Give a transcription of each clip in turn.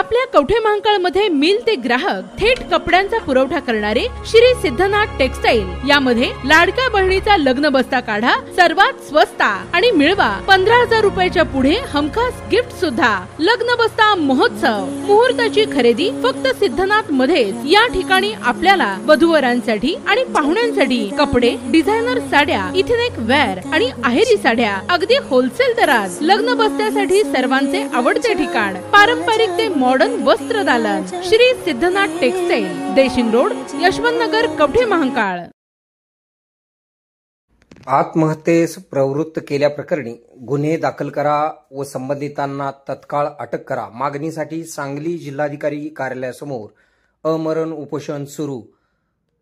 आपल्या कवठे महांकाळ मध्ये मिल ते ग्राहक थेट कपड्यांचा पुरवठा करणारे श्री सिद्धनाथ टेक्सटाईल। यामध्ये लाडक्या बहिणीचा लग्न बस्ता काढा, सर्वात स्वस्त आणि मिळवा 15,000 रुपयाच्या पुढे हमखास गिफ्ट सुद्धा। लग्न बस्ता महोत्सव, मुहूर्ताची खरेदी फक्त सिद्धनाथ मध्येच। या ठिकाणी आपल्याला वधूवरांसाठी आणि पाहुण्यांसाठी कपडे, डिझायनर साड्या, इथनिक वेअर आणि आहेरी साड्या अगदी होलसेल दरात। लग्न बस्त्यासाठी सर्वांचे आवडते ठिकाण, पारंपरिक ते मॉडर्न वस्त्र दालन, श्री सिद्धनाथ टेक्सटाईल, देशिंग रोड, यशवंतनगर, कवठे महांकाळ। आत्महत्येस प्रवृत्त केल्याप्रकरणी गुन्हे दाखल करा व संबंधितांना तत्काळ अटक करा मागणीसाठी सांगली जिल्हाधिकारी कार्यालयासमोर अमरण उपोषण सुरू।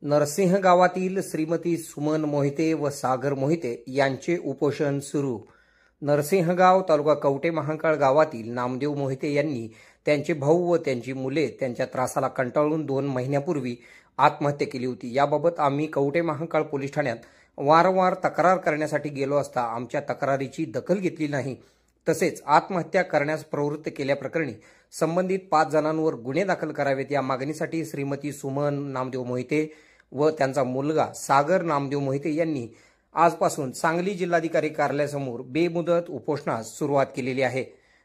नरसिंह गावातील श्रीमती सुमन मोहिते व सागर मोहिते यांचे उपोषण सुरू। नरसिंहगाव तालुका कवठे महांकाळ गावातील नामदेव मोहिते यांनी त्यांचे भाऊ व त्यांची मुले त्यांच्या त्रासाला कंटाळून 2 महिन्यापूर्वी आत्महत्या केली होती। याबाबत आम्ही कवठे महांकाळ पोलीस ठाण्यात वारंवार तक्रार करण्यासाठी गेलो असता आमच्या तक्रारीची दखल घेतली नाही। तसेच आत्महत्या करण्यास प्रवृत्त केल्याप्रकरणी संबंधित 5 जणांवर गुन्हे दाखल करावेत या मागणीसाठी श्रीमती सुमन नामदेव मोहिते व त्यांचा मुलगा सागर नामदेव मोहिते यांनी आजपासून सांगली जिल्हाधिकारी कार्यालयासमोर बेमुदत उपोषणास सुरुवात केलेली आहे।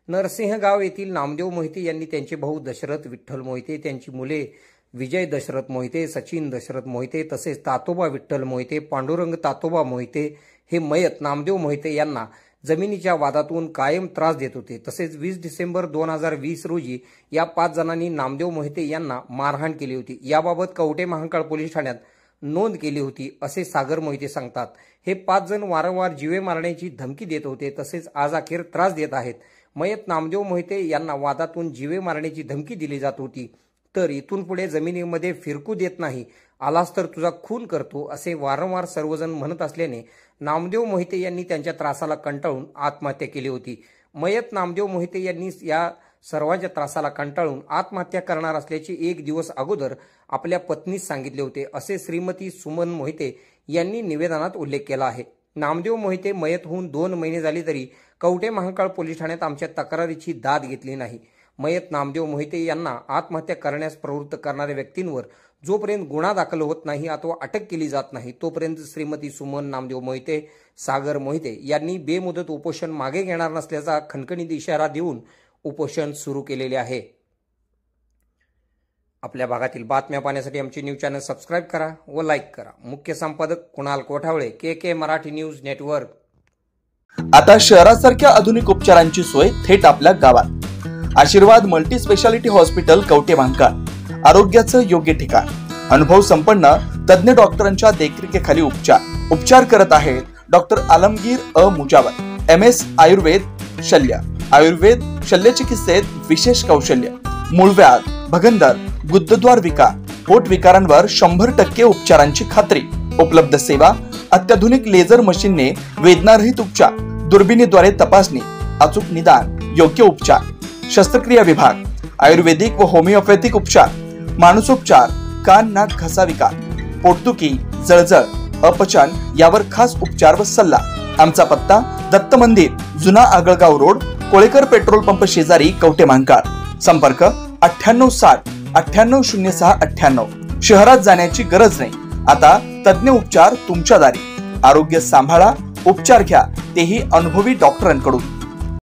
नरसिंहगाव येथील नामदेव मोहिते यांनी त्यांचे भाऊ दशरथ विठ्ठल मोहिते, त्यांची मुले विजय दशरथ मोहिते, सचिन दशरथ मोहिते तसेच तातोबा विठ्ठल मोहिते, पांडुरंग तातोबा मोहिते हे मयत नामदेव मोहिते यांना जमिनीच्या वादातून कायम त्रास देत होते। तसेच 20 डिसेंबर 2020 रोजी या 5 जणांनी नामदेव मोहिते यांना मारहाण केली होती। याबाबत कवठे महांकाळ पोलीस ठाण्यात नोंद केली होती असे सागर मोहिते सांगतात। हे 5 जण वारंवार जीवे मारण्याची धमकी देत होते तसेच आज अखेर त्रास देत आहेत। मयत नामदेव मोहिते यांना वादातून जीवे मारण्याची धमकी दिली जात होती, तर इथून पुढे जमिनीमध्ये फिरकू देत नाही, आलास तर तुझा खून करतो असे वारंवार सर्वजण म्हणत असल्याने नामदेव मोहिते यांनी त्यांच्या त्रासाला कंटाळून आत्महत्या केली होती। मयत नामदेव मोहिते यांनी या सर्वांच्या त्रासाला कंटाळून आत्महत्या करणार असल्याचे 1 दिवस अगोदर आपल्या पत्नीस सांगितले होते असे श्रीमती सुमन मोहिते यांनी निवेदनात उल्लेख केला आहे। नामदेव मोहिते मयत होऊन 2 महिने झाले तरी कवठे महांकाळ पोलीस ठाण्यात आमच्या तक्रारीची दाद घेतली नाही। मयत नामदेव मोहिते यांना आत्महत्या करण्यास प्रवृत्त करणाऱ्या व्यक्तींवर जोपर्यंत गुन्हा दाखल होत नाही अथवा अटक केली जात नाही तोपर्यंत श्रीमती सुमन नामदेव मोहिते, सागर मोहिते यांनी बेमुदत उपोषण मागे घेणार नसल्याचा खणखणीत इशारा देऊन उपोषण सुरू केलेले आहे। आपल्या भागातील बातम्या पाहण्यासाठी आमचे न्यूज चॅनल सबस्क्राइब करा व लाईक करा। मुख्य संपादक कुणाल कोठावळे, के मराठी न्यूज नेटवर्क। आता शहरासारख्या आधुनिक उपचारांची सोय थेट आपल्या गावात। आशीर्वाद multi speciality hospital Kavathe Mahankal, आरोग्याचं योग्य ठिकाण। अनुभव संपन्न तज्ञ डॉक्टरांच्या देखरेखीखाली उपचार करत आहेत डॉक्टर आलमगीर मुजावर, MS आयुर्वेद शल्य। आयुर्वेद शल्य चिकित्सेत विशेष कौशल्य, मूळव्याध, भगंदर, गुदद्वार विकार, पोट विकारांवर 100% उपचारांची खात्री। उपलब्ध सेवा अत्याधुनिक लेझर मशीनने वेदनारहित उपचार, दुर्बिणीद्वारे तपासणी, अचूक निदान, योग्य उपचार, शस्त्रक्रिया विभाग, आयुर्वेदिक व होमिओपॅथिक उपचार, मानसोपचार, कान नाक घसा विकार, पोटदुखी, जळजळ, अपचन यावर खास उपचार व सल्ला। आमचा पत्ता दत्त मंदिर, जुना Agalgaon road, Kolekar petrol pump शेजारी, कवठे महांकाळ। संपर्क 9860 9806 98। शहरात जाण्याची गरज नाही, आता तज्ञ उपचार तुमच्या दारी। आरोग्य सांभाळा, उपचार घ्या, तेही अनुभवी डॉक्टरांकडून।